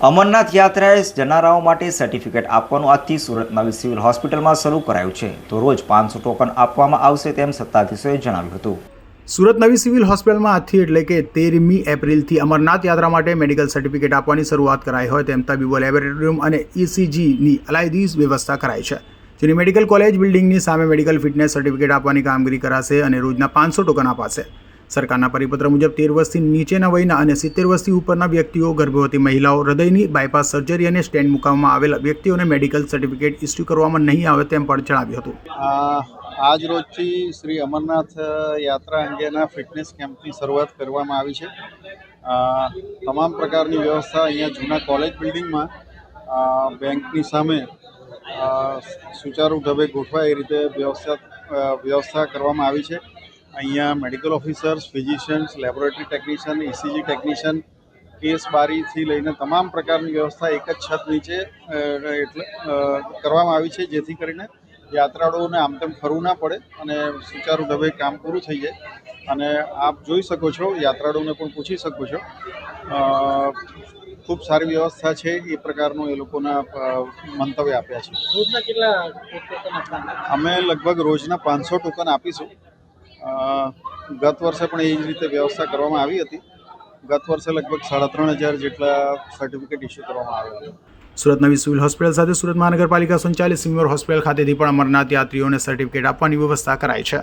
અમરનાથ યાત્રાએ જનારાઓ માટે સર્ટિફિકેટ આપવાનું આજથી સુરત નવી સિવિલ હોસ્પિટલમાં શરૂ કરાયું છે. તો રોજ 500 ટોકન આપવામાં આવશે તેમ સત્તાધીશોએ જણાવ્યું હતું. સુરત નવી સિવિલ હોસ્પિટલમાં આજથી એટલે કે 13મી એપ્રિલથી અમરનાથ યાત્રા માટે મેડિકલ સર્ટિફિકેટ આપવાની શરૂઆત કરાઈ હોય તેમ તબીબો લેબોરેટરીમ અને ECGની અલાયદી વ્યવસ્થા કરાઈ છે. જેની મેડિકલ કોલેજ બિલ્ડિંગની સામે મેડિકલ ફિટનેસ સર્ટિફિકેટ આપવાની કામગીરી કરાશે અને રોજના 500 ટોકન અપાશે. સરકારના પરિપત્ર મુજબ 13 વર્ષથી નીચેના વયના અને 70 વર્ષથી ઉપરના વ્યક્તિઓ, ગર્ભવતી મહિલાઓ, હૃદયની બાયપાસ સર્જરી અને સ્ટેન્ટ મૂકવામાં આવેલા વ્યક્તિઓને મેડિકલ સર્ટિફિકેટ ઇસ્યુ કરવામાં નહીં આવે તેમ પણ જણાવ્યું હતું. આજ રોજથી શ્રી અમરનાથ યાત્રા અંગેના ફિટનેસ કેમ્પની શરૂઆત કરવામાં આવી છે. તમામ પ્રકારની વ્યવસ્થા અહીંયા જૂના કોલેજ બિલ્ડિંગમાં બેંકની સામે સુચારુ ઢબે ગોઠવાય એ રીતે વ્યવસ્થા કરવામાં આવી છે. અહીંયા medical officers, physicians, laboratory technician, ECG technician, case બારીથી લઈને તમામ પ્રકારની વ્યવસ્થા એક જ છત નીચે એટલે કરવામાં આવી છે, જેથી કરીને યાત્રાળુઓને આમ તેમ ફરવું ના પડે અને સુચારુ ઢબે કામ પૂરું થઈ જાય. અને આપ જોઈ શકો છો, યાત્રાળુઓને પણ પૂછી શકો છો, ખૂબ સારી વ્યવસ્થા છે એ પ્રકારનું એ લોકોના મંતવ્ય આપ્યા છે. રોજના કેટલા ટોકન? અમે લગભગ રોજના 500 ટોકન આપીશું. ગત વર્ષે પણ એ જ રીતે વ્યવસ્થા કરવામાં આવી હતી. ગત વર્ષે લગભગ 3500 જેટલા સર્ટિફિકેટ ઇસ્યુ કરવામાં આવ્યા હતા. સુરત નવી સિવિલ હોસ્પિટલ સાથે સુરત મહાનગરપાલિકા સંચાલિત સિમ્યોર હોસ્પિટલ ખાતેથી પણ અમરનાથ યાત્રીઓને સર્ટિફિકેટ આપવાની વ્યવસ્થા કરાઈ છે.